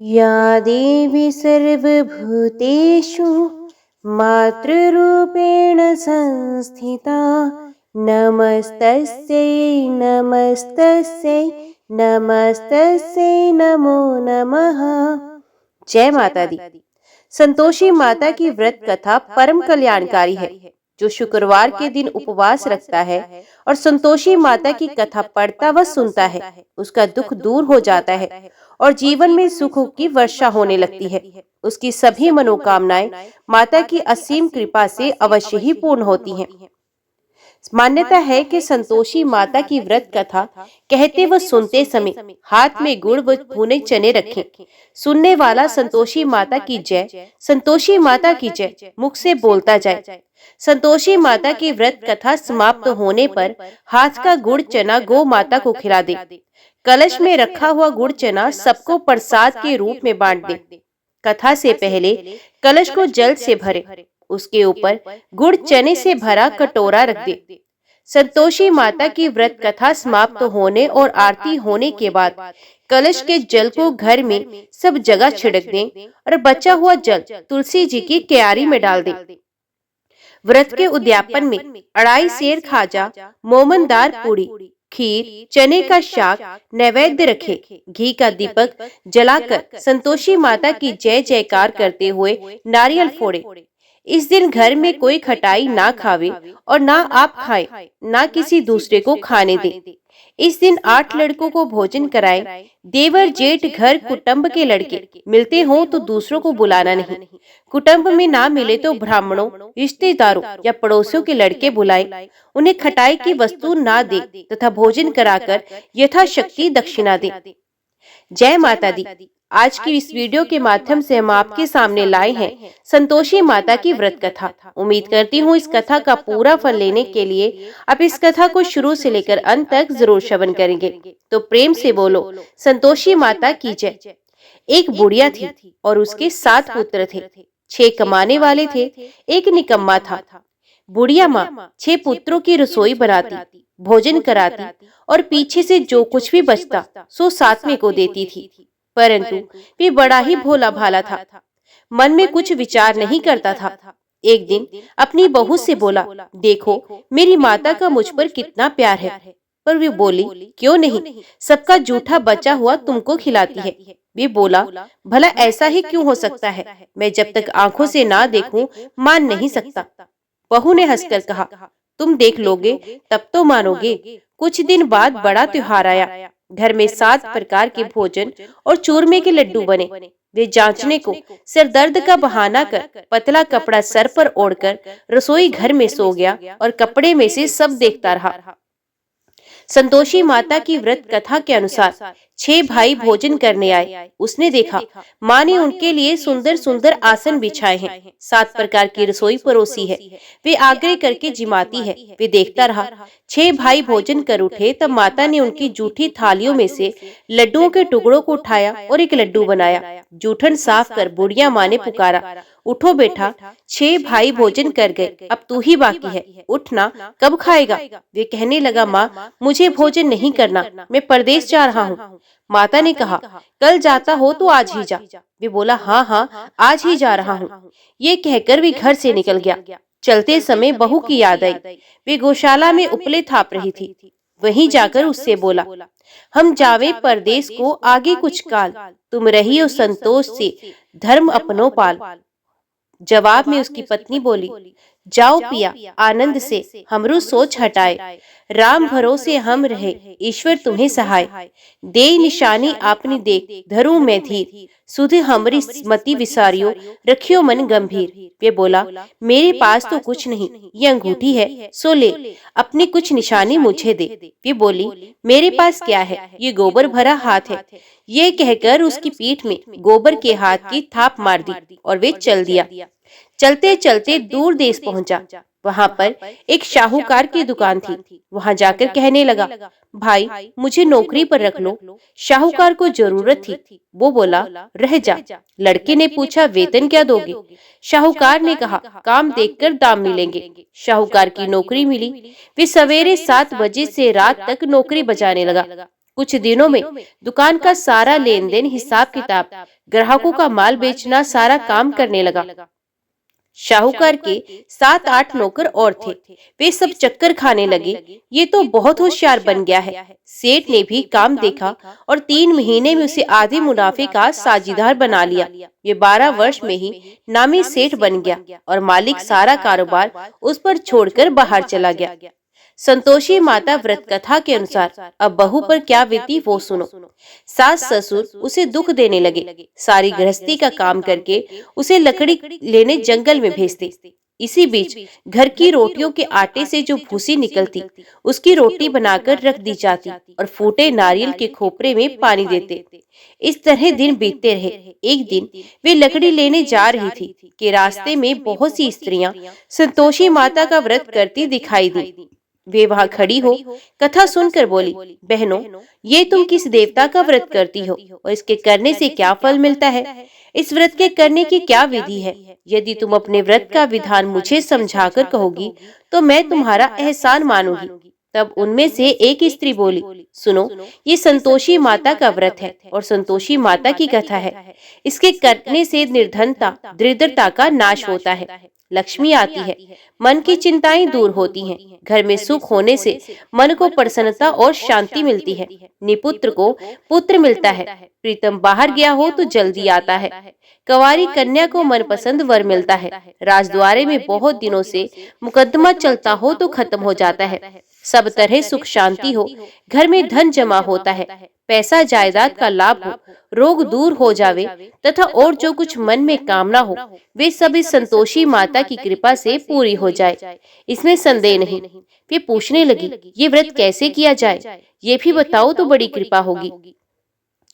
या देवी सर्वभूतेषु मातृरूपेण संस्थिता नमस्तस्यै नमस्तस्यै नमस्तस्यै नमो नमः। जय माता दी। संतोषी माता की व्रत कथा परम कल्याणकारी है। जो शुक्रवार के दिन उपवास रखता है और संतोषी माता की कथा पढ़ता व सुनता है, उसका दुख दूर हो जाता है और जीवन में सुखों की वर्षा होने लगती है। उसकी सभी मनोकामनाएं माता की असीम कृपा से अवश्य ही पूर्ण होती हैं। मान्यता है कि संतोषी माता की व्रत कथा कहते व सुनते समय हाथ में गुड़ व भुने चने रखें। सुनने वाला संतोषी माता की जय, संतोषी माता की जय मुख से बोलता जाए। संतोषी माता की व्रत कथा समाप्त होने पर हाथ का गुड़ चना गौ माता को खिला दे। कलश में रखा हुआ गुड़ चना सबको प्रसाद के रूप में बांट दे। कथा से पहले कलश को जल से भरे, उसके ऊपर गुड़ चने से भरा कटोरा रख दे। संतोषी माता की व्रत कथा समाप्त होने और आरती होने के बाद कलश के जल को घर में सब जगह छिड़क दें और बचा हुआ जल तुलसी जी की क्यारी में डाल दें। व्रत के उद्यापन में अढ़ाई सेर खाजा, मोमनदार पूड़ी, खीर, चने का शाक नैवेद्य रखे। घी का दीपक जलाकर संतोषी माता की जय जयकार करते हुए नारियल फोड़े। इस दिन घर में कोई खटाई ना खावे और ना आप खाएं, ना किसी दूसरे को खाने दें। इस दिन 8 लड़कों को भोजन कराएं। देवर जेठ घर कुटुंब के लड़के मिलते हों तो दूसरों को बुलाना नहीं। कुटुंब में ना मिले तो ब्राह्मणों, रिश्तेदारों या पड़ोसियों के लड़के बुलाएं। उन्हें खटाई की वस्तु ना दे तथा भोजन कराकर यथाशक्ति दक्षिणा दें। जय माता दी। आज की इस वीडियो के माध्यम से हम आपके सामने लाए हैं संतोषी माता की व्रत कथा। उम्मीद करती हूँ इस कथा का पूरा फल लेने के लिए आप इस कथा को शुरू से लेकर अंत तक जरूर श्रवण करेंगे। तो प्रेम से बोलो संतोषी माता की जय। एक बुढ़िया थी और उसके 7 पुत्र थे। 6 कमाने वाले थे, एक निकम्मा था। बुढ़िया माँ 6 पुत्रों की रसोई बनाती, भोजन कराती और पीछे से जो कुछ भी बचता सो सातवें को देती थी। परंतु वे बड़ा ही भोला भाला था, मन में कुछ विचार नहीं करता था। एक दिन अपनी बहू से बोला, देखो मेरी माता का मुझ पर कितना प्यार है। पर वे बोली, क्यों नहीं, सबका जूठा बचा हुआ तुमको खिलाती है। वे बोला, भला ऐसा ही क्यों हो सकता है, मैं जब तक आंखों से ना देखूं मान नहीं सकता। बहू ने हंसकर कहा, तुम देख लोगे तब तो मानोगे। कुछ दिन बाद बड़ा त्योहार आया। घर में 7 प्रकार के भोजन और चूरमे के लड्डू बने। वे जांचने को सिर दर्द का बहाना कर पतला कपड़ा सर पर ओढ़कर रसोई घर में सो गया और कपड़े में से सब देखता रहा। संतोषी माता की व्रत कथा के अनुसार 6 भाई भोजन करने आए। उसने देखा माँ ने उनके लिए सुंदर सुंदर आसन बिछाए हैं, 7 प्रकार की रसोई परोसी है। वे आग्रह करके जिमाती है। वे देखता रहा। 6 भाई भोजन कर उठे तब माता ने उनकी जूठी थालियों में से लड्डुओं के टुकड़ों को उठाया और एक लड्डू बनाया। जूठन साफ कर बुढ़िया माँ ने पुकारा, उठो बेटा, 6 भाई भोजन कर गए, अब तू ही बाकी है, उठना, कब खाएगा। वे कहने लगा, माँ मुझे भोजन नहीं करना, मैं परदेश जा रहा हूँ। माता ने कहा, कल जाता हो तो आज ही जा। वे बोला, हाँ हाँ आज ही जा रहा हूँ। ये कहकर वे घर से निकल गया। चलते समय बहू की याद आई। वे गौशाला में उपले थाप रही थी। वहीं जाकर उससे बोला, हम जावे परदेश को आगे कुछ काल, तुम रहियो संतोष से धर्म अपनो पाल। जवाब में उसकी पत्नी बोली, जाओ पिया आनंद से हमरू सोच हटाए। राम भरोसे हम रहे, ईश्वर तुम्हें सहाय। दे निशानी आपनी देख, धरू मैं धीर। सुध हमरी मति विसारियो, रखियो मन गंभीर। वे बोला, मेरे पास तो कुछ नहीं, ये अंगूठी है सो ले, अपनी कुछ निशानी मुझे दे। वे बोली, मेरे पास क्या है, ये गोबर भरा हाथ है। ये कहकर उसकी पीठ में गोबर के हाथ की थाप मार दी और वे चल दिया। चलते चलते दूर देश पहुंचा। वहां पर एक शाहूकार की दुकान थी। वहां जाकर कहने लगा, भाई मुझे नौकरी पर रख लो। शाहूकार को जरूरत थी। वो बोला, रह जा। लड़के ने पूछा, वेतन क्या दोगे। शाहूकार ने कहा, काम देखकर दाम मिलेंगे। शाहूकार की नौकरी मिली। वे सवेरे 7 बजे से रात तक नौकरी बजाने लगा। कुछ दिनों में दुकान का सारा लेन देन, हिसाब किताब, ग्राहकों का माल बेचना, सारा काम करने लगा। शाहूकार के 7-8 नौकर और थे, वे सब चक्कर खाने लगे। ये तो बहुत होशियार बन गया है। सेठ ने भी काम देखा और 3 महीने में उसे आधे मुनाफे का साझीदार बना लिया। ये 12 वर्ष में ही नामी सेठ बन गया और मालिक सारा कारोबार उस पर छोड़कर बाहर चला गया। संतोषी माता व्रत कथा के अनुसार अब बहू पर क्या बीती वो सुनो। सास ससुर उसे दुख देने लगे, सारी गृहस्थी का काम करके उसे लकड़ी लेने जंगल में भेजते। इसी बीच घर की रोटियों के आटे से जो भूसी निकलती, उसकी रोटी बनाकर रख दी जाती और फूटे नारियल के खोपरे में पानी देते। इस तरह दिन बीतते रहे। एक दिन वे लकड़ी लेने जा रही थी कि रास्ते में बहुत सी स्त्रियां संतोषी माता का व्रत करती दिखाई दी। वे वहां खड़ी हो कथा सुनकर बोली, बहनों, ये तुम किस देवता का व्रत करती हो और इसके करने से क्या फल मिलता है? इस व्रत के करने की क्या विधि है? यदि तुम अपने व्रत का विधान मुझे समझाकर कहोगी तो मैं तुम्हारा एहसान मानूंगी। तब उनमें से एक स्त्री बोली, सुनो, ये संतोषी माता का व्रत है और संतोषी माता की कथा है। इसके करने से निर्धनता, दरिद्रता का नाश होता है, लक्ष्मी आती है, मन की चिंताएं दूर होती हैं, घर में सुख होने से मन को प्रसन्नता और शांति मिलती है, निपुत्र को पुत्र मिलता है, प्रीतम बाहर गया हो तो जल्दी आता है, कंवारी कन्या को मनपसंद वर मिलता है, राजद्वारे में बहुत दिनों से मुकदमा चलता हो तो खत्म हो जाता है, सब तरह सुख शांति हो, घर में धन जमा होता है, पैसा जायदाद का लाभ हो, रोग दूर हो जावे तथा और जो कुछ मन में कामना हो वे सब इस संतोषी माता की कृपा से पूरी हो जाए, इसमें संदेह नहीं। वे पूछने लगी, ये व्रत कैसे किया जाए, ये भी बताओ तो बड़ी कृपा होगी।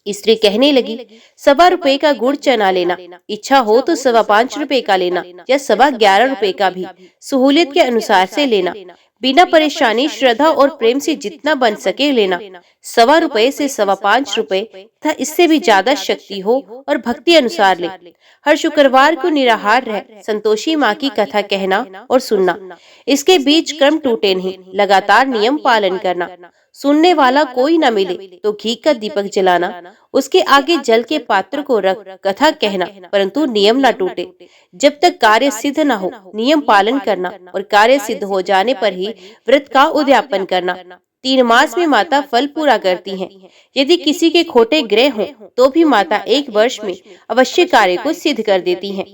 स्त्री कहने लगी, 1.25 रुपए का गुड़ चना लेना, इच्छा हो तो 5.25 रुपए का लेना या 11.25 रुपए का भी, सहूलियत के अनुसार से लेना, बिना परेशानी, श्रद्धा और प्रेम से जितना बन सके लेना। 1.25 रुपए से 5.25 रुपए तथा इससे भी ज्यादा शक्ति हो और भक्ति अनुसार ले। हर शुक्रवार को निराहार रह संतोषी माँ की कथा कहना और सुनना। इसके बीच क्रम टूटे नहीं, लगातार नियम पालन करना। सुनने वाला कोई न मिले तो घी का दीपक जलाना, उसके आगे जल के पात्र को रख कथा कहना, परंतु नियम न टूटे। जब तक कार्य सिद्ध न हो नियम पालन करना और कार्य सिद्ध हो जाने पर ही व्रत का उद्यापन करना। 3 मास में माता फल पूरा करती हैं। यदि किसी के खोटे ग्रह हों तो भी माता 1 वर्ष में अवश्य कार्य को सिद्ध कर देती हैं।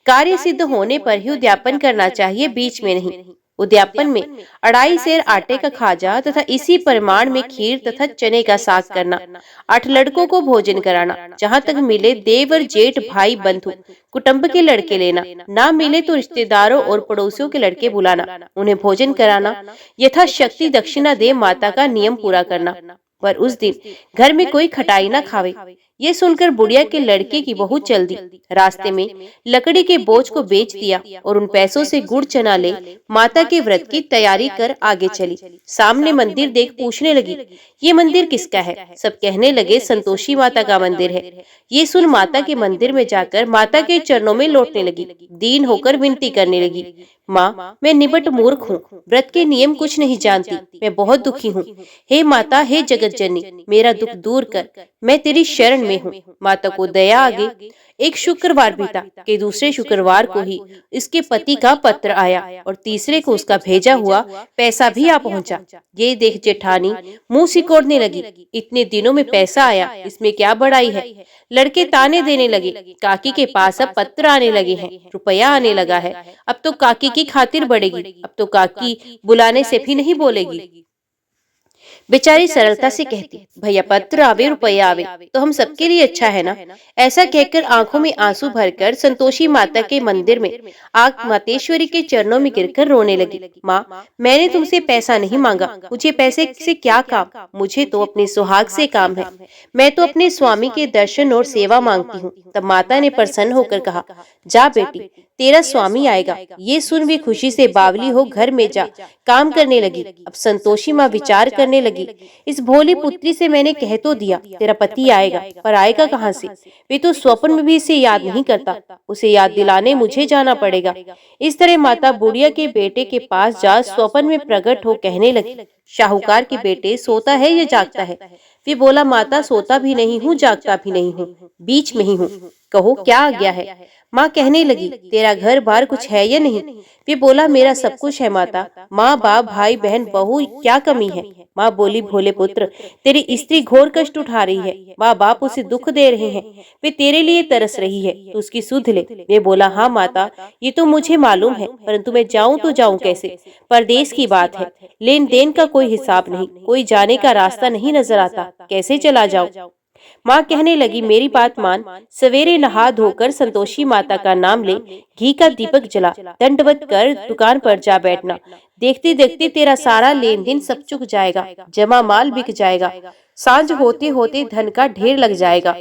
कार्य सिद्ध होने पर ही उद्यापन करना चाहिए, बीच में नहीं। उद्यापन में 2.5 सेर आटे का खाजा तथा इसी परिमाण में खीर तथा चने का साग करना। 8 लड़कों को भोजन कराना, जहाँ तक मिले देवर, जेठ, भाई, बंधु, कुटुंब के लड़के लेना, ना मिले तो रिश्तेदारों और पड़ोसियों के लड़के बुलाना, उन्हें भोजन कराना, यथाशक्ति दक्षिणा दे माता का नियम पूरा करना। पर उस दिन घर में कोई खटाई न खावे। ये सुनकर बुढ़िया के लड़के की बहू चल दी। रास्ते में लकड़ी के बोझ को बेच दिया और उन पैसों से गुड़ चना ले माता के व्रत की तैयारी कर आगे चली। सामने मंदिर देख पूछने लगी, ये मंदिर किसका है? सब कहने लगे, संतोषी माता का मंदिर है। ये सुन माता के मंदिर में जाकर माता के चरणों में लौटने लगी, दीन होकर विनती करने लगी, माँ, मैं निबट मूर्ख हूँ, व्रत के नियम कुछ नहीं जानती, मैं बहुत दुखी हूँ। हे माता, हे जगत जननी, मेरा दुख दूर कर, मैं तेरी शरण में हूँ। माता को दया आ गई। एक शुक्रवार बीता कि दूसरे शुक्रवार को ही इसके पति का पत्र आया और तीसरे को उसका भेजा हुआ पैसा भी आ पहुंचा। ये देख जेठानी मुंह सिकोड़ने लगी, इतने दिनों में पैसा आया, इसमें क्या बड़ाई है? लड़के ताने देने लगे, काकी के पास अब पत्र आने लगे हैं, रुपया आने लगा है, अब तो काकी की खातिर बढ़ेगी, अब तो काकी बुलाने से भी नहीं बोलेगी। बेचारी सरलता से कहती, भैया पत्र आवे रुपया आवे तो हम सबके लिए अच्छा है ना। ऐसा कहकर आंखों में आंसू भरकर संतोषी माता के मंदिर में आग मातेश्वरी के चरणों में गिरकर रोने लगी। माँ, मैंने तुमसे पैसा नहीं मांगा, मुझे पैसे से क्या काम, मुझे तो अपने सुहाग से काम है, मैं तो अपने स्वामी के दर्शन और सेवा मांगती हूँ। तब माता ने प्रसन्न होकर कहा, जा बेटी, तेरा स्वामी आएगा। ये सुन भी खुशी से बावली हो घर में जा काम करने लगी। अब संतोषी माँ विचार करने लगी, इस भोली पुत्री से मैंने कह तो दिया तेरा पति आएगा, पर आएगा कहाँ से? वे तो स्वप्न में भी इसे याद नहीं करता। उसे याद दिलाने मुझे जाना पड़ेगा। इस तरह माता बुढ़िया के बेटे के पास जा स्वप्न में प्रकट हो कहने लगी, शाहूकार के बेटे सोता है या जागता है? वे बोला, माता सोता भी नहीं हूँ, जागता भी नहीं हूँ, बीच में ही हूँ। कहो क्या आ गया है? माँ कहने लगी, तेरा घर बार कुछ है या नहीं? वे बोला, मेरा सब कुछ है माता, माँ बाप भाई बहन बहू, क्या कमी है? माँ बोली, भोले पुत्र, तेरी स्त्री घोर कष्ट उठा रही है, माँ बाप उसे दुख दे रहे हैं, वे तेरे लिए तरस रही है, तो उसकी सुध ले। वे बोला, हाँ माता, ये तो मुझे मालूम है, परंतु मैं जाऊं तो जाऊं कैसे? परदेश की बात है, लेन देन का कोई हिसाब नहीं, कोई जाने का रास्ता नहीं नजर आता, कैसे चला जाऊं? माँ कहने लगी, मेरी बात मान, सवेरे नहा धोकर संतोषी माता का नाम ले, घी का दीपक जला, दंडवत कर दुकान पर जा बैठना। देखते देखते तेरा सारा लेन देन सब चुक जाएगा, जमा माल बिक जाएगा, सांझ होते होते धन का ढेर लग जाएगा।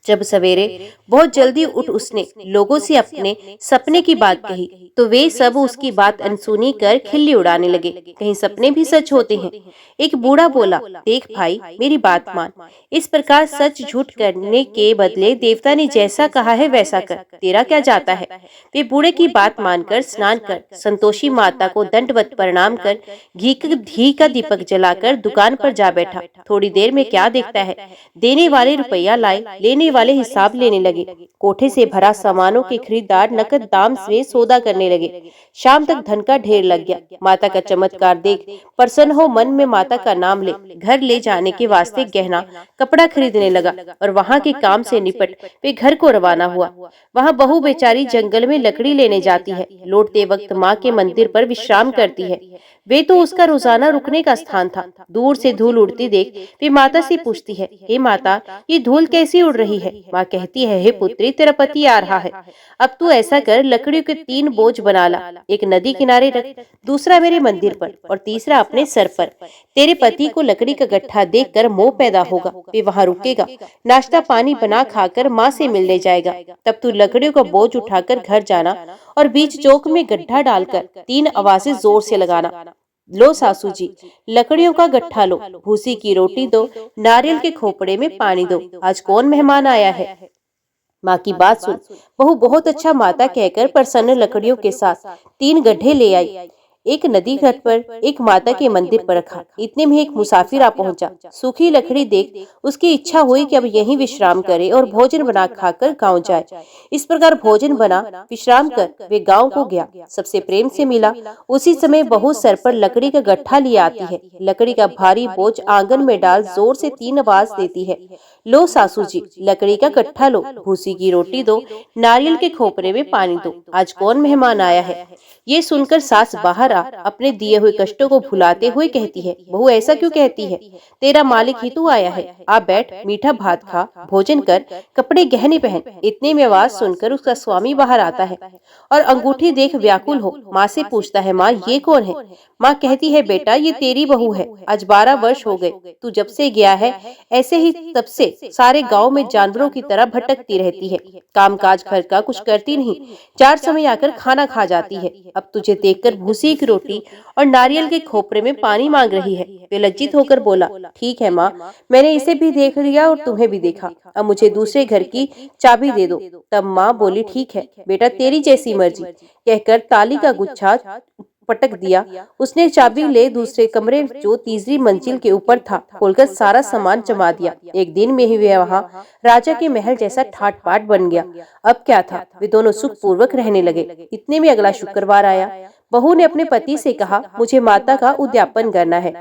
जब सवेरे बहुत जल्दी उठ उसने लोगों से अपने सपने की बात कही, तो वे सब उसकी बात अनसुनी कर खिल्ली उड़ाने लगे। कहीं सपने भी सच होते हैं? एक बूढ़ा बोला, देख भाई, मेरी बात मान, इस प्रकार सच झूठ करने के बदले देवता ने जैसा कहा है वैसा कर, तेरा क्या जाता है? वे बूढ़े की बात मानकर स्नान कर संतोषी माता को दंडवत प्रणाम कर घी का दीपक जलाकर दुकान पर जा बैठा। थोड़ी देर में क्या देखता है, देने वाले रुपया लाए, लेने वाले हिसाब लेने लगे। कोठे से भरा सामानों के खरीदार नकद दाम से सौदा करने लगे। शाम तक धन का ढेर लग गया। माता का चमत्कार देख प्रसन्न हो मन में माता का नाम ले घर ले जाने के वास्ते गहना कपड़ा खरीदने लगा और वहाँ के काम से निपट वे घर को रवाना हुआ। वहाँ बहू बेचारी जंगल में लकड़ी लेने जाती है। लौटते वक्त माँ के मंदिर पर विश्राम करती है। वे तो उसका रोजाना रुकने का स्थान था। दूर से धूल उड़ती देख वे माता से पूछती है, हे माता, ये धूल कैसी उड़ रही है? माँ कहती है, हे पुत्री, तेरा पति आ रहा है। अब तू ऐसा कर, लकड़ियों के 3 बोझ बना ला, एक नदी किनारे रख, दूसरा मेरे मंदिर पर और तीसरा अपने सर पर। तेरे पति को लकड़ी का गट्ठा देखकर मोह पैदा होगा, वे वहाँ रुकेगा, नाश्ता पानी बना खाकर माँ से मिलने जाएगा। तब तू लकड़ियों का बोझ उठाकर घर जाना और बीच चौक में गड्ढा डालकर 3 आवाजें जोर से लगाना, लो सासू जी, लकड़ियों का गट्ठा लो, भूसी की रोटी दो, नारियल के खोपड़े में पानी दो, आज कौन मेहमान आया है? माँ की बात सुन बहू बहुत अच्छा माता कहकर प्रसन्न लकड़ियों के साथ 3 गड्ढे ले आई। एक नदी घाट पर, एक माता के मंदिर पर रखा। इतने में एक मुसाफिर आ पहुंचा। सूखी लकड़ी देख उसकी इच्छा हुई कि अब यहीं विश्राम करे और भोजन बना खाकर गांव जाए। इस प्रकार भोजन बना विश्राम कर वे गांव को गया। सबसे प्रेम से मिला। उसी समय बहू सर पर लकड़ी का गट्ठा लिए आती है। लकड़ी का भारी बोझ आंगन में डाल जोर से 3 आवाज देती है, लो सासू जी, लकड़ी का गट्ठा लो, भूसी की रोटी दो, नारियल के खोपरे में पानी दो, आज कौन मेहमान आया है? ये सुनकर सास बाहर आ अपने दिए हुए कष्टों को भुलाते हुए कहती है, बहू ऐसा क्यों कहती है? तेरा मालिक ही तू आया है, आ बैठ, मीठा भात खा, भोजन कर, कपड़े गहने पहन। इतने में आवाज सुनकर उसका स्वामी बाहर आता है और अंगूठी देख व्याकुल हो माँ से पूछता है, माँ ये कौन है? माँ कहती है, बेटा ये तेरी बहू है, आज 12 वर्ष हो गए, तू जब से गया है ऐसे ही तब से सारे गांव में जानवरों की तरह भटकती रहती है, कामकाज घर का कुछ करती नहीं, 4 समय आकर खाना खा जाती है। अब तुझे देखकर भूसी की रोटी और नारियल के खोपरे में पानी मांग रही है। वे लज्जित होकर बोला, ठीक है माँ, मैंने इसे भी देख लिया और तुम्हें भी देखा, अब मुझे दूसरे घर की चाबी दे दो। तब माँ बोली, ठीक है बेटा, तेरी जैसी मर्जी, कहकर ताली का गुच्छा पटक दिया। उसने चाबी ले दूसरे कमरे जो तीसरी मंजिल के ऊपर था खोलकर सारा सामान जमा दिया। एक दिन में ही वह वहाँ राजा के महल जैसा ठाट बाट बन गया। अब क्या था, वे दोनों सुख पूर्वक रहने लगे। इतने में अगला शुक्रवार आया। बहू ने अपने पति से कहा, मुझे माता का उद्यापन करना है।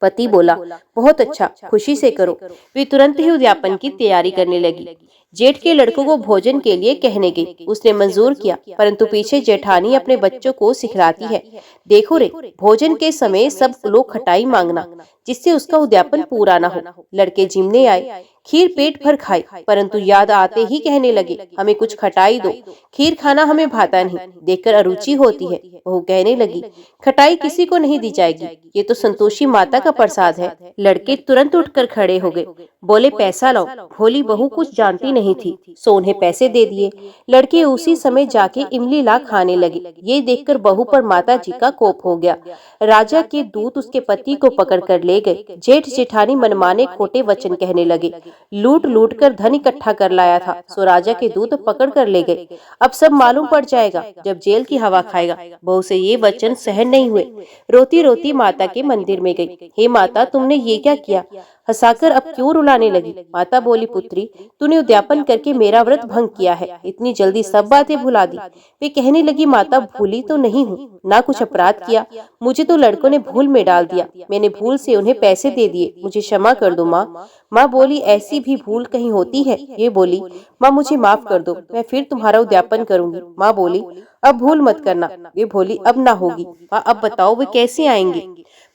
पति बोला, बहुत अच्छा, खुशी से करो। वे तुरंत ही उद्यापन की तैयारी करने लगी। जेठ के लड़कों को भोजन के लिए कहने गई। उसने मंजूर किया, परंतु पीछे जेठानी अपने बच्चों को सिखलाती है, देखो रे, भोजन के समय सब लोग खटाई मांगना, जिससे उसका उद्यापन पूरा न हो। लड़के जिमने आए। खीर पेट भर खाई, परंतु याद आते ही कहने लगे, हमें कुछ खटाई दो, खीर खाना हमें भाता नहीं। देखकर अरुचि होती है। बहू कहने लगी, खटाई किसी को नहीं दी जाएगी, ये तो संतोषी माता का प्रसाद है। लड़के तुरंत उठकर खड़े हो गए, बोले पैसा लाओ। भोली बहू कुछ जानती नहीं थी, सो उन्हें पैसे दे दिए। लड़के उसी समय जाके इमली ला खाने लगे। ये देखकर बहू पर माता जी का कोप हो गया। राजा के दूत उसके पति को पकड़ कर ले गए। जेठ जेठानी मनमाने खोटे वचन कहने लगे, लूट लूट कर धन इकट्ठा कर लाया था, सो राजा के दूत पकड़ कर ले गए। अब सब मालूम पड़ जाएगा जब जेल की हवा खाएगा। बहू से ये वचन सहन नहीं हुए। रोती रोती माता के मंदिर में गई। हे माता, तुमने ये क्या किया? हंसाकर अब क्यों रुलाने लगी? माता बोली, पुत्री, तूने उद्यापन करके मेरा व्रत भंग किया है, इतनी जल्दी सब बातें भुला दी। वे कहने लगी, माता भूली तो नहीं हूँ, ना कुछ अपराध किया, मुझे तो लड़कों ने भूल में डाल दिया, मैंने भूल से उन्हें पैसे दे दिए, मुझे क्षमा कर दो माँ। माँ बोली, ऐसी भी भूल कहीं होती है? ये बोली, माँ मुझे माफ कर दो, मैं फिर तुम्हारा उद्यापन करूंगी। माँ बोली, अब भूल मत करना। वे बोली, अब ना होगी। माँ अब बताओ वे कैसे आएंगे?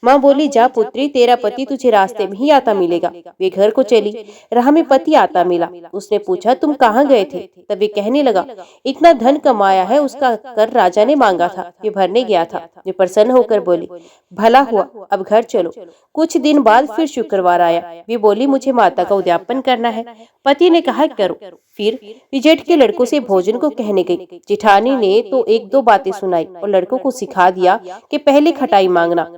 माँ बोली, जा पुत्री, तेरा पति तुझे रास्ते में ही आता मिलेगा। वे घर को चली। राह में पति आता मिला। उसने पूछा, तुम कहाँ गए थे? तब वे कहने लगा, इतना धन कमाया है, उसका कर राजा ने मांगा था, वे भरने गया था। वे प्रसन्न होकर बोली, भला हुआ, अब घर चलो। कुछ दिन बाद फिर शुक्रवार आया। वे बोली, मुझे माता का उद्यापन करना है। पति ने कहा, करो। फिर वे जेठ के लड़कों से भोजन को कहने गई। जेठानी ने तो एक दो बातें सुनाई और लड़कों को सिखा दिया कि पहले खटाई मांगना।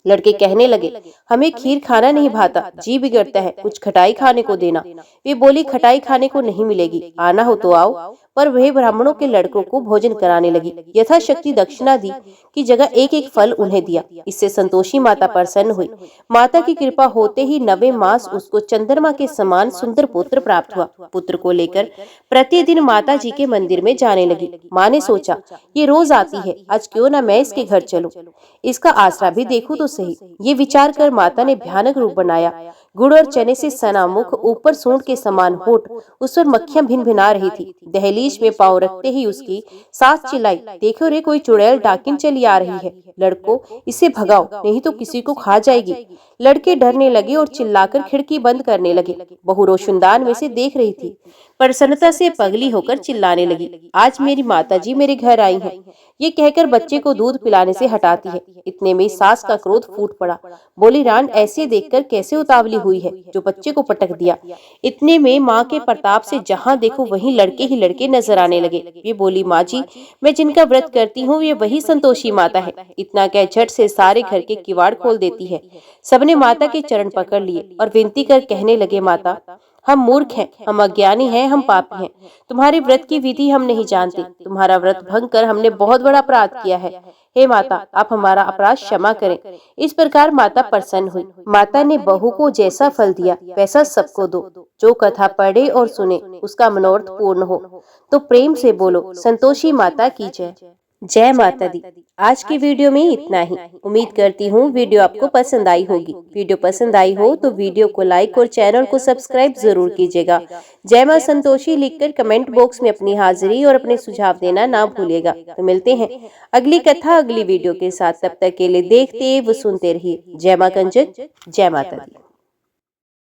लड़के कहने लगे, हमें खीर खाना नहीं भाता, जी बिगड़ता है, कुछ खटाई खाने को देना। वे बोली, खटाई खाने को नहीं मिलेगी, आना हो तो आओ। पर वह ब्राह्मणों के लड़कों को भोजन कराने लगी। यथाशक्ति दक्षिणा दी की जगह एक एक फल उन्हें दिया। इससे संतोषी माता प्रसन्न हुई। माता की कृपा होते ही 9वें मास उसको चंद्रमा के समान सुंदर पुत्र प्राप्त हुआ। पुत्र को लेकर प्रतिदिन माता जी के मंदिर में जाने लगी। माँ ने सोचा, ये रोज आती है, आज क्यों ना मैं इसके घर चलूं, इसका आसरा भी देखूं तो सही। ये विचार कर माता ने भयानक रूप बनाया। गुड़ और चने से सना मुख, ऊपर सूंड के समान होठ, उस पर मक्खियां भिन भिना रही थी। दहलीज में पांव रखते ही उसकी सास चिल्लाई, देखो रे, कोई चुड़ैल डाकिन चली आ रही है, लड़को इसे भगाओ, नहीं तो किसी को खा जाएगी। लड़के डरने लगे और चिल्लाकर खिड़की बंद करने लगे। बहू रोशनदान में से देख रही थी। प्रसन्नता से पगली होकर चिल्लाने लगी, आज मेरी माताजी मेरे घर आई हैं। ये कहकर बच्चे को दूध पिलाने से हटाती है। इतने में सास का क्रोध फूट पड़ा। बोली, रान ऐसे देखकर कैसे उतावली हुई है, जो बच्चे को पटक दिया। इतने में माँ के प्रताप से जहाँ देखो वहीं लड़के ही लड़के नजर आने लगे। ये बोली, माँ जी, मैं जिनका व्रत करती हूँ ये वही संतोषी माता है। इतना कह झट से सारे घर के किवाड़ खोल देती है। सबने माता के चरण पकड़ लिए और विनती कर कहने लगे, माता, हम मूर्ख हैं, हम अज्ञानी हैं, हम पापी हैं, तुम्हारे व्रत की विधि हम नहीं जानते, तुम्हारा व्रत भंग कर हमने बहुत बड़ा अपराध किया है। हे माता, आप हमारा अपराध क्षमा करें। इस प्रकार माता प्रसन्न हुई। माता ने बहू को जैसा फल दिया वैसा सबको दो। जो कथा पढ़े और सुने उसका मनोरथ पूर्ण हो। तो प्रेम से बोलो, संतोषी माता की जय। जय माता दी। आज की वीडियो में इतना ही। उम्मीद करती हूँ वीडियो आपको पसंद आई होगी। वीडियो पसंद आई हो तो वीडियो को लाइक और चैनल को सब्सक्राइब जरूर कीजिएगा। जय मां संतोषी लिखकर कमेंट बॉक्स में अपनी हाजिरी और अपने सुझाव देना ना भूलिएगा। तो मिलते हैं अगली कथा अगली वीडियो के साथ। तब तक के लिए देखते व सुनते रहिए। जय मां कंचन, जय माता दी।